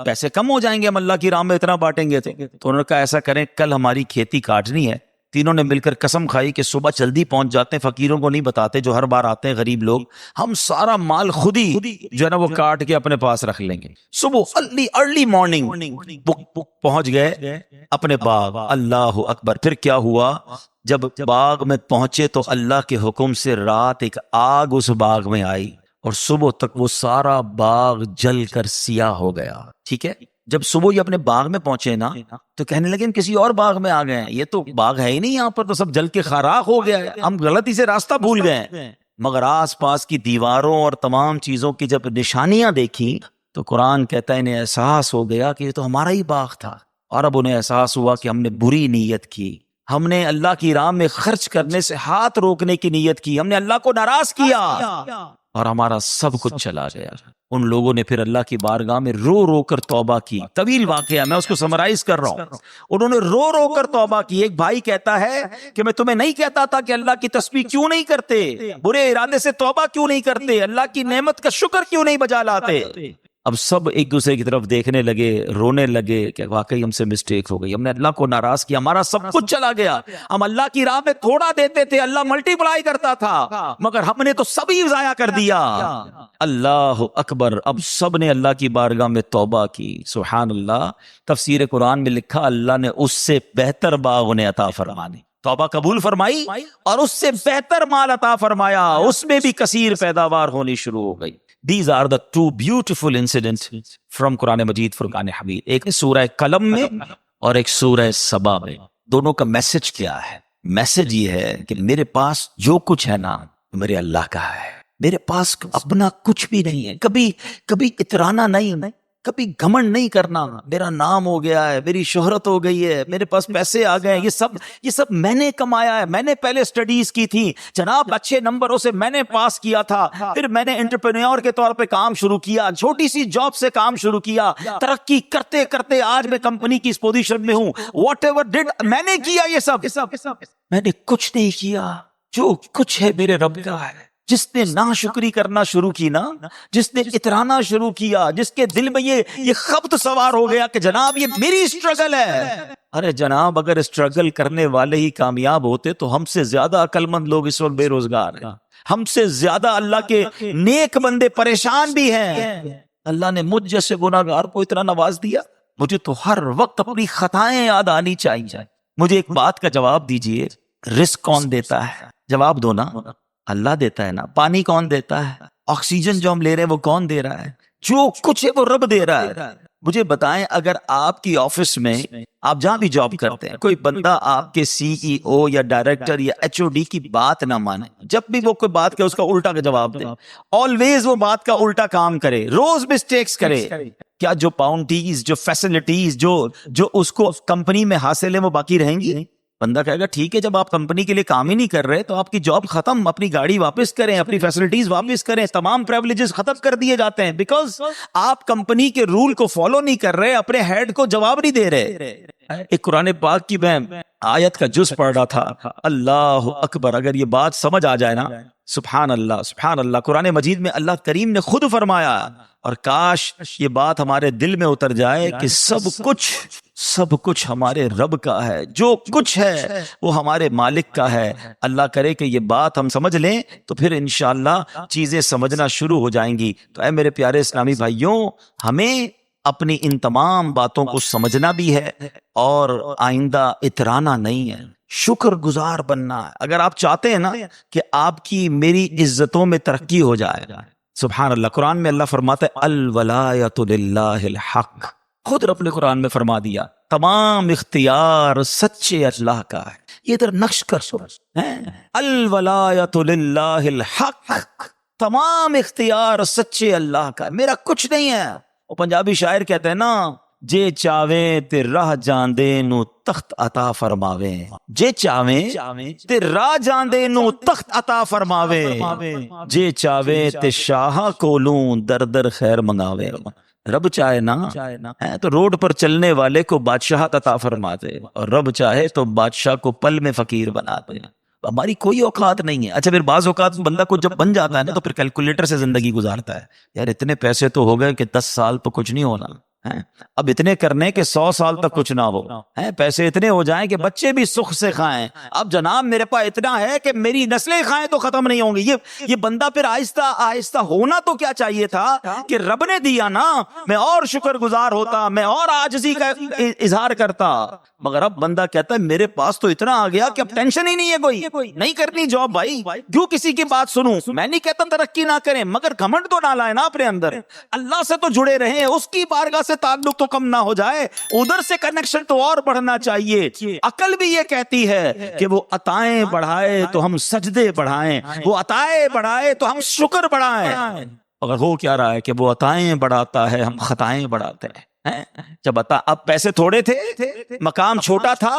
پیسے کم ہو جائیں گے، ہم اللہ کی راہ میں اتنا بانٹیں گے. تو انہوں نے کہا ایسا کریں، کل ہماری کھیتی کاٹنی ہے. تینوں نے مل کر قسم کھائی کہ صبح جلدی پہنچ جاتے ہیں، فقیروں کو نہیں بتاتے جو ہر بار آتے ہیں غریب لوگ، ہم سارا مال خود ہی جو ہے نا وہ کاٹ کے اپنے پاس رکھ لیں گے. صبح ارلی مارننگ پہنچ گئے اپنے باغ. اللہ اکبر. پھر کیا ہوا، جب باغ میں پہنچے تو اللہ کے حکم سے رات ایک آگ اس باغ میں آئی اور صبح تک وہ سارا باغ جل کر سیاہ ہو گیا. ٹھیک ہے، جب صبح یہ اپنے باغ میں پہنچے نا تو کہنے لگے ہم کسی اور باغ میں آ گئے ہیں، یہ تو باغ ہے ہی نہیں، یہاں پر تو سب جل کے خاراخ ہو گیا ہے، ہم غلطی سے راستہ بھول گئے ہیں. مگر آس پاس کی دیواروں اور تمام چیزوں کی جب نشانیاں دیکھی تو قرآن کہتا ہے انہیں احساس ہو گیا کہ یہ تو ہمارا ہی باغ تھا. اور اب انہیں احساس ہوا کہ ہم نے بری نیت کی، ہم نے اللہ کی راہ میں خرچ کرنے سے ہاتھ روکنے کی نیت کی، ہم نے اللہ کو ناراض کیا اور ہمارا سب کچھ چلا گیا. ان لوگوں نے پھر اللہ کی بارگاہ میں رو رو کر توبہ کی. طویل واقعہ، میں اس کو سمرائز کر رہا ہوں. انہوں نے رو رو کر توبہ کی. ایک بھائی کہتا ہے کہ میں تمہیں نہیں کہتا تھا کہ اللہ کی تسبیح کیوں نہیں کرتے، برے ارادے سے توبہ کیوں نہیں کرتے، اللہ کی نعمت کا شکر کیوں نہیں بجا لاتے. اب سب ایک دوسرے کی طرف دیکھنے لگے، رونے لگے کہ واقعی ہم سے مسٹیک ہو گئی، ہم نے اللہ کو ناراض کیا، ہمارا سب کچھ چلا گیا. ہم اللہ کی راہ میں تھوڑا دیتے تھے، اللہ ملٹی پلائی کرتا تھا، مگر ہم نے تو سبھی ضائع کر دیا. اللہ اکبر. اب سب نے اللہ کی بارگاہ میں توبہ کی. سبحان اللہ. تفسیر قرآن میں لکھا اللہ نے اس سے بہتر باغ انہیں عطا فرمانے، توبہ قبول فرمائی اور اس سے بہتر مال عطا فرمایا، اس میں بھی کثیر پیداوار ہونی شروع ہو گئی. These are the two beautiful incidents from قرآن مجید فرقان حمید. ایک سورہ قلم میں اور ایک سورہ سبا میں. دونوں کا میسج کیا ہے؟ میسج یہ ہے کہ میرے پاس جو کچھ ہے نا میرے اللہ کا ہے، میرے پاس اپنا کچھ بھی نہیں ہے. کبھی اترانا نہیں، کبھی گھمنڈ نہیں کرنا. میرا نام ہو گیا ہے، میری شہرت ہو گئی ہے، میرے پاس پیسے آ گئے، یہ سب میں نے کمایا ہے، میں نے پہلے سٹڈیز کی تھی جناب، اچھے نمبروں سے میں نے پاس کیا تھا، پھر میں نے انٹرپرینیور کے طور پہ کام شروع کیا، چھوٹی سی جاب سے کام شروع کیا، ترقی کرتے کرتے آج میں کمپنی کی اس پوزیشن میں ہوں. واٹ ایور ڈڈ، میں نے کیا یہ سب. میں نے کچھ نہیں کیا، جو کچھ ہے میرے رب کا ہے. جس نے ناشکری کرنا شروع کی نا، جس نے اترانا شروع کیا، جس کے دل میں یہ خبط سوار ہو گیا کہ جناب یہ میری اسٹرگل ہے. ارے جناب اگر اسٹرگل کرنے والے ہی کامیاب ہوتے تو ہم سے زیادہ عقل مند لوگ اس وقت بے روزگار ہیں، ہم سے زیادہ اللہ کے نیک بندے پریشان بھی ہیں. اللہ نے مجھ جیسے گناہگار کو اتنا نواز دیا. مجھے تو ہر وقت اپنی خطائیں یاد آنی چاہیے. مجھے ایک بات کا جواب دیجئے، رزق کون دیتا ہے؟ جواب دو نا. اللہ دیتا ہے نا. پانی کون دیتا ہے؟ آکسیجن جو ہم لے رہے ہیں وہ کون دے رہا ہے؟ جو کچھ ہے وہ رب دے رہا ہے. مجھے بتائیں اگر آپ کی آفس میں آپ جہاں بھی جاب کرتے ہیں کوئی بندہ آپ کے سی ای او یا ڈائریکٹر یا ایچ او ڈی کی بات نہ مانے، جب بھی وہ کوئی بات کرے اس کا الٹا کا جواب دے، آلویز وہ بات کا الٹا کام کرے، روز مسٹیکس کرے، کیا جو باؤنڈریز، جو فیسلٹیز جو اس کو کمپنی میں حاصل ہے وہ باقی رہیں گی؟ بندہ کہے گا ٹھیک ہے جب آپ کمپنی کے لیے کام ہی نہیں کر رہے تو آپ کی جاب ختم، اپنی گاڑی واپس کریں، اپنی فیسلٹیز واپس کریں، تمام پریولیجز ختم کر دیے جاتے ہیں، بیکاز آپ کمپنی کے رول کو فالو نہیں کر رہے، اپنے ہیڈ کو جواب نہیں دے رہے. ایک قرآن پاک کی میں آیت کا جز پڑھ رہا تھا، اللہ اکبر، اگر یہ بات سمجھ آ جائے نا، سبحان اللہ سبحان اللہ. قرآن مجید میں اللہ کریم نے خود فرمایا، اور کاش یہ بات ہمارے دل میں اتر جائے کہ سب کچھ ہمارے رب کا ہے، جو کچھ ہے وہ ہمارے مالک کا ہے. اللہ کرے کہ یہ بات ہم سمجھ لیں تو پھر انشاءاللہ چیزیں سمجھنا شروع ہو جائیں گی. تو اے میرے پیارے اسلامی بھائیوں، ہمیں اپنی ان تمام باتوں کو سمجھنا بھی ہے اور آئندہ اترانا نہیں ہے، شکر گزار بننا ہے. اگر آپ چاہتے ہیں نا کہ آپ کی میری عزتوں میں ترقی ہو جائے، سبحان اللہ، قرآن میں اللہ فرماتا ہے الولایۃ للہ الحق. خود رب نے قرآن میں فرما دیا تمام اختیار سچے اللہ کا ہے. یہ ادھر نقش کر سو، الولایۃ للہ الحق، تمام اختیار سچے اللہ کا ہے، میرا کچھ نہیں ہے. وہ پنجابی شاعر کہتے ہیں نا، جے چاویں تے راہ جاندے نو تخت عطا فرماوے، جے چاویں تے راہ جاندے نو تخت عطا فرماوے، جے چاویں تے شاہ کولوں در در خیر منگاوے. رب چاہے نا تو روڈ پر چلنے والے کو بادشاہت عطا فرما دے، اور رب چاہے تو بادشاہ کو پل میں فقیر بنا دے. ہماری کوئی اوقات نہیں ہے. اچھا پھر بعض اوقات بندہ کو جب بن جاتا ہے نا تو پھر کیلکولیٹر سے زندگی گزارتا ہے، یار اتنے پیسے تو ہو گئے کہ 10 سال تو کچھ نہیں ہونا، اب اتنے کرنے کہ 100 سال تک کچھ نہ ہو، پیسے اتنے ہو جائیں کہ بچے بھی سکھ سے کھائیں، اب جناب میرے پاس اتنا ہے کہ میری نسلیں کھائیں تو ختم نہیں ہوں گی. یہ بندہ پھر آہستہ آہستہ ہونا تو کیا چاہیے تھا کہ رب نے دیا نا، میں اور شکر گزار ہوتا، میں اور عاجزی کا اظہار کرتا. مگر اب بندہ کہتا ہے میرے پاس تو اتنا آ گیا کہ اب ٹینشن ہی نہیں ہے، کوئی نہیں کرنی جاب. بھائی کیوں کسی کی بات سنوں؟ میں نہیں کہتا ترقی نہ کریں، مگر گھمنڈ تو نہ لائیں نا اپنے اندر. اللہ سے تو جڑے رہیں، اس کی بارگاہ سے تعلق تو کم نہ ہو جائے، ادھر سے کنیکشن تو اور بڑھنا چاہیے. عقل بھی یہ کہتی ہے کہ وہ عطائیں بڑھائے تو ہم سجدے بڑھائیں، وہ عطائیں بڑھائے تو ہم شکر بڑھائیں. اگر ہو کیا رہا ہے کہ وہ عطائیں بڑھاتا ہے، ہم خطائیں بڑھاتے ہیں. جب اب پیسے تھوڑے تھے، مقام چھوٹا تھا،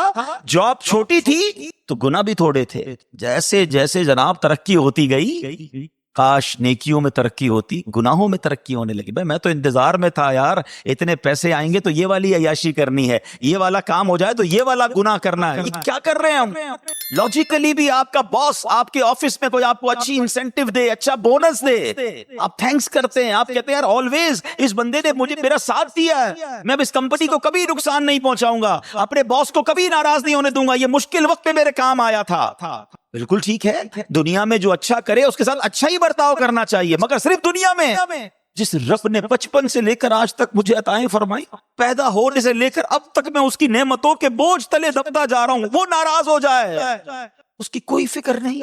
جاب چھوٹی تھی، تو گناہ بھی تھوڑے تھے. جیسے جیسے جناب ترقی ہوتی گئی، کاش نیکیوں میں ترقی ہوتی، گناہوں میں ترقی ہونے لگی. بھائی میں تو انتظار میں تھا یار، اتنے پیسے آئیں گے تو یہ والی عیاشی کرنی ہے، یہ والا کام ہو جائے تو یہ والا گناہ کرنا ہے. یہ کیا کر رہے ہیں ہم؟ لاجیکلی بھی آپ کا باس آپ کے آفس میں کوئی آپ کو اچھی انسینٹیو دے، اچھا بونس دے، آپ تھینکس کرتے ہیں، آپ کہتے ہیں یار آلویز اس بندے نے مجھے میرا ساتھ دیا ہے، میں اب اس کمپنی کو کبھی نقصان نہیں پہنچاؤں گا، اپنے باس کو کبھی ناراض نہیں ہونے دوں گا، یہ مشکل وقت میں میرے کام آیا تھا. بالکل ٹھیک ہے، دنیا میں جو اچھا کرے اس کے ساتھ اچھا ہی برتاؤ کرنا چاہیے، مگر صرف دنیا میں. جس رب نے 55 سے لے کر آج تک مجھے عطائیں فرمائی، پیدا ہونے سے لے کر اب تک میں اس کی نعمتوں کے بوجھ تلے دبتا جا رہا ہوں، وہ ناراض ہو جائے، اس کی کوئی فکر نہیں.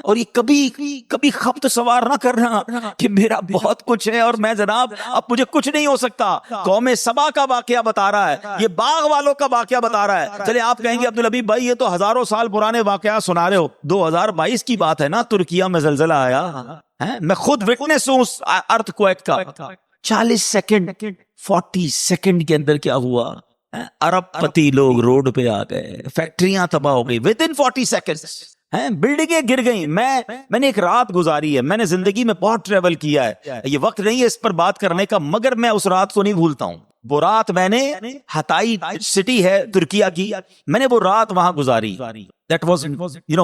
اور یہ کبھی خبط سوار نہ کرنا کہ میرا بہت کچھ ہے اور میں جناب اب مجھے کچھ نہیں ہو سکتا. قوم سبا کا واقعہ بتا رہا ہے، یہ باغ والوں کا واقعہ بتا رہا ہے. چلے آپ کہیں گے عبدالحبیب بھائی یہ تو ہزاروں سال پرانے واقعات سنا رہے ہو، 2022 کی بات ہے نا، ترکیہ میں زلزلہ آیا، میں خود وٹنس ہوں اس ارتھ کویک کا. 40 سیکنڈ 40 سیکنڈ کے اندر کیا ہوا، ارب پتی لوگ روڈ پہ آ گئے، فیکٹریاں تباہ ہو گئی ود ان 40 سیکنڈ، بلڈنگیں گر گئیں. میں نے ایک رات گزاری ہے، میں نے زندگی میں بہت ٹریول کیا ہے، یہ وقت نہیں ہے اس پر بات کرنے کا، مگر میں اس رات کو نہیں بھولتا ہوں. وہ رات میں نے ہتائی سٹی ہے ترکیہ کی، میں نے وہ رات وہاں گزاری. That was,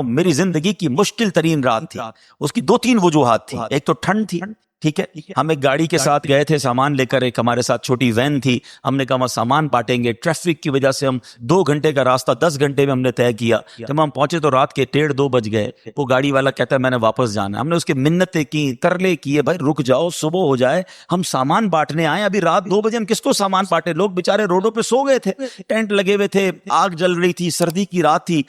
میری زندگی کی مشکل ترین رات تھی. اس کی 2-3 وجوہات تھی. ایک تو ٹھنڈ تھی، ٹھیک ہے، ہم ایک گاڑی کے ساتھ گئے تھے سامان لے کر، ایک ہمارے ساتھ چھوٹی وین تھی، ہم نے کہا ہم سامان بانٹیں گے. ٹریفک کی وجہ سے ہم 2 گھنٹے کا راستہ 10 گھنٹے میں ہم نے طے کیا. جب ہم پہنچے تو رات کے 1:30-2 بج گئے. وہ گاڑی والا کہتا ہے میں نے واپس جانا ہے. ہم نے اس کی منتیں کی، ترلے کیے، بھائی رک جاؤ، صبح ہو جائے، ہم سامان بانٹنے آئے، ابھی رات 2 بجے ہم کس کو سامان بانٹے؟ لوگ بےچارے روڈوں پہ سو گئے تھے، ٹینٹ لگے ہوئے تھے، آگ جل رہی تھی، سردی کی رات تھی،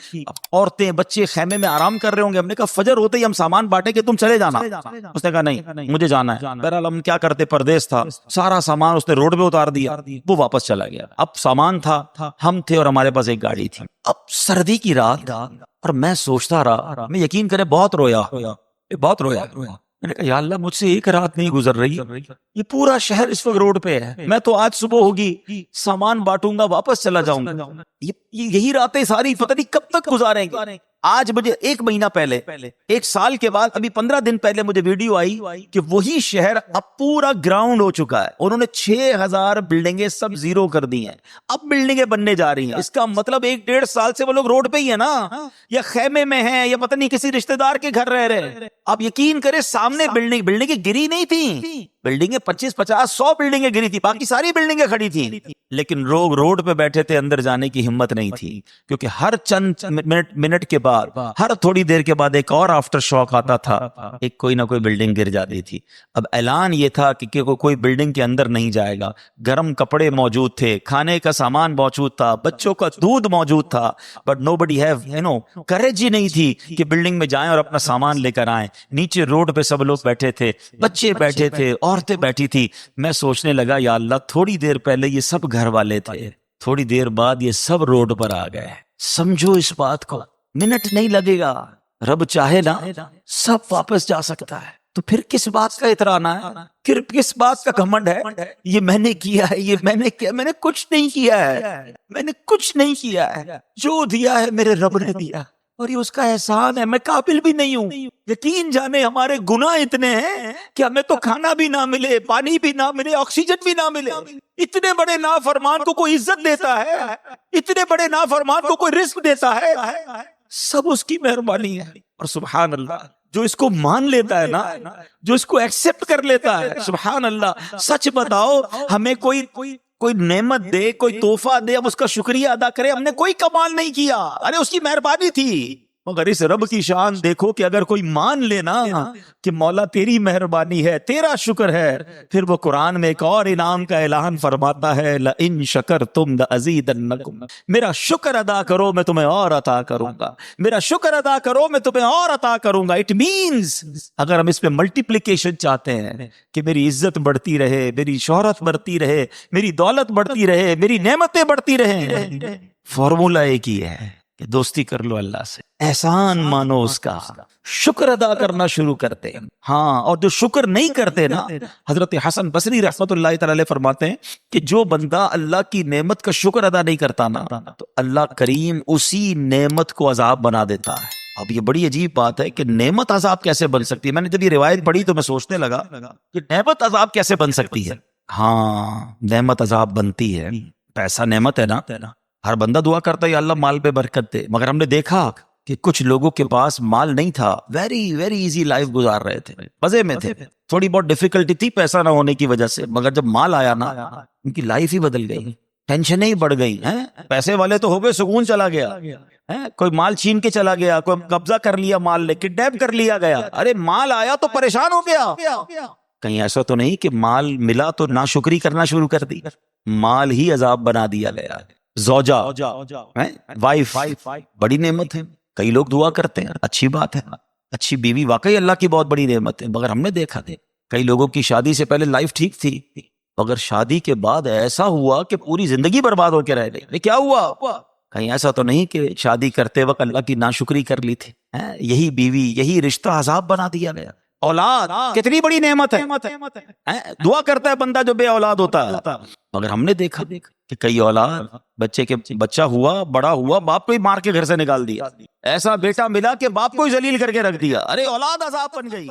عورتیں بچے خیمے میں آرام کر رہے ہوں گے. ہم نے کہا فجر ہوتے ہی ہم سامان بانٹیں کہ تم چلے جانا. اس نے کہا نہیں مجھے جانا ہے. بہرحال ہم کیا کرتے، پردیس تھا، سارا سامان اس نے روڈ پہ اتار دیا، وہ واپس چلا گیا. اب سامان تھا، ہم تھے اور ہمارے پاس ایک گاڑی تھی. اب سردی کی رات، اور میں سوچتا رہا، میں یقین کرے بہت رویا. میں نے کہا یا اللہ مجھ سے ایک رات نہیں گزر رہی، یہ پورا شہر اس وقت روڈ پہ ہے، میں تو آج صبح ہوگی سامان بانٹوں گا واپس چلا جاؤں گا، یہی راتیں ساری پتہ نہیں کب تک گزاریں گے. آج مجھے 1 مہینہ پہلے، 1 سال کے بعد، ابھی 15 دن پہلے مجھے ویڈیو آئی کہ وہی شہر اب پورا گراؤنڈ ہو چکا ہے. انہوں نے 6000 بلڈنگیں سب زیرو کر دی ہیں، اب بلڈنگیں بننے جا رہی ہیں. اس کا مطلب 1-1.5 سال سے وہ لوگ روڈ پہ ہی ہیں نا، یا خیمے میں ہیں، یا پتہ نہیں کسی رشتہ دار کے گھر رہ رہے. آپ یقین کریں سامنے بلڈنگیں گری نہیں تھیں، بلڈنگیں 25-50-100 بلڈنگیں گری تھی، باقی ساری بلڈنگیں کھڑی تھیں. لیکن لوگ روڈ پہ بیٹھے تھے، اندر جانے کی ہمت نہیں تھی، کیونکہ ہر چند منٹ کے بعد، ہر تھوڑی دیر کے بعد ایک اور آفٹر شاک آتا تھا، ایک کوئی نہ کوئی بلڈنگ گر جاتی تھی. اب اعلان یہ تھا کہ کوئی بلڈنگ کے اندر نہیں جائے گا. گرم کپڑے موجود تھے، کھانے کا سامان موجود تھا، بچوں کا دودھ موجود تھا، بٹ nobody have courage ہی نہیں تھی کہ بلڈنگ میں جائیں اور اپنا سامان لے کر آئیں. نیچے روڈ پہ سب لوگ بیٹھے تھے، بچے بیٹھے تھے، عورتیں بیٹھی تھی. میں سوچنے لگا یا اللہ تھوڑی دیر پہلے یہ سب گھر والے تھے، تھوڑی دیر بعد یہ سب روڈ پر آ گئے. سمجھو اس بات کو، منٹ نہیں لگے گا، رب چاہے نا سب واپس جا سکتا ہے. تو پھر کس بات کا اترانا ہے، پھر کس بات کا گھمنڈ ہے؟ یہ میں نے کیا ہے، یہ میں نے کیا، میں نے کچھ نہیں کیا ہے، میں نے کچھ نہیں کیا ہے. جو دیا ہے میرے رب نے دیا، اور یہ اس کا احسان ہے. میں قابل بھی نہیں ہوں. یقین جانے ہمارے گناہ اتنے ہیں کہ ہمیں تو کھانا بھی نہ ملے، پانی بھی نہ ملے، آکسیجن بھی نہ ملے. اتنے بڑے نافرمان کو کوئی عزت دیتا ہے، اتنے بڑے نافرمان کو کوئی رزق دیتا ہے، سب اس کی مہربانی ہے. اور سبحان اللہ، جو اس کو مان لیتا ہے نا، جو اس کو ایکسپٹ کر لیتا ہے، سبحان اللہ. سچ بتاؤ، ہمیں کوئی نعمت دے، کوئی تحفہ دے، اب اس کا شکریہ ادا کرے. ہم نے کوئی کمال نہیں کیا، ارے اس کی مہربانی تھی. مگر اس رب کی شان دیکھو کہ اگر کوئی مان لینا کہ مولا تیری مہربانی ہے، تیرا شکر ہے، پھر وہ قرآن میں ایک اور انعام کا اعلان فرماتا ہے، لَإِن شَكَرْتُمْ لَأَزِيدَنَّكُمْ. میرا شکر ادا کرو میں تمہیں اور عطا کروں گا، میرا شکر ادا کرو میں تمہیں اور عطا کروں گا. اٹ مینز اگر ہم اس پہ ملٹیپلیکیشن چاہتے ہیں کہ میری عزت بڑھتی رہے، میری شہرت بڑھتی رہے، میری دولت بڑھتی رہے، میری نعمتیں بڑھتی رہیں، فارمولہ ایک ہی ہے کہ دوستی کر لو اللہ سے، احسان مانو اس کا، شکر ادا کرنا شروع کرتے ہیں. ہاں، اور جو شکر نہیں کرتے نا، حضرت حسن بصری رحمت اللہ تعالی علیہ فرماتے ہیں کہ جو بندہ اللہ کی نعمت کا شکر ادا نہیں کرتا نا، تو اللہ کریم اسی نعمت کو عذاب بنا دیتا ہے. اب یہ بڑی عجیب بات ہے کہ نعمت عذاب کیسے بن سکتی ہے. میں نے جب یہ روایت پڑھی تو میں سوچنے لگا کہ نعمت عذاب کیسے بن سکتی ہے. ہاں، نعمت عذاب بنتی ہے. پیسہ نعمت ہے نا، ہر بندہ دعا کرتا ہے یا اللہ مال پہ برکت دے. مگر ہم نے دیکھا کہ کچھ لوگوں کے پاس مال نہیں تھا، ویری ویری ایزی لائف گزار رہے تھے، مزے میں تھے. تھوڑی بہت ڈیفیکلٹی تھی پیسہ نہ ہونے کی وجہ سے، مگر جب مال آیا نا ان کی لائف ہی بدل گئی، ٹینشنیں ہی بڑھ گئی ہیں. پیسے والے تو ہو گئے، سکون چلا گیا، کوئی مال چھین کے چلا گیا، کوئی قبضہ کر لیا، مال لے کڈنیپ کر لیا گیا. ارے مال آیا تو پریشان ہو گیا. کہیں ایسا تو نہیں کہ مال ملا تو ناشکری کرنا شروع کر دی، مال ہی عذاب بنا دیا گیا. زوجہ، وائف بڑی نعمت ہے. کئی لوگ دعا کرتے ہیں، اچھی بات ہے، اچھی بیوی واقعی اللہ کی بہت بڑی نعمت ہے. مگر ہم نے دیکھا تھا کئی لوگوں کی شادی سے پہلے لائف ٹھیک تھی، مگر شادی کے بعد ایسا ہوا کہ پوری زندگی برباد ہو کے رہ گئی. کیا ہوا؟ کہیں ایسا تو نہیں کہ شادی کرتے وقت اللہ کی ناشکری کر لی تھی، یہی بیوی، یہی رشتہ عذاب بنا دیا گیا. اولاد کتنی بڑی نعمت ہے، دعا کرتا ہے بندہ جو بے اولاد ہوتا ہے. مگر ہم نے دیکھا کہ کئی اولاد، بچہ ہوا، بڑا ہوا، باپ کو ہی مار کے گھر سے نکال دیا. ایسا بیٹا ملا کہ باپ کو ہی ذلیل کر کے رکھ دیا. ارے اولاد عذاب بن گئی.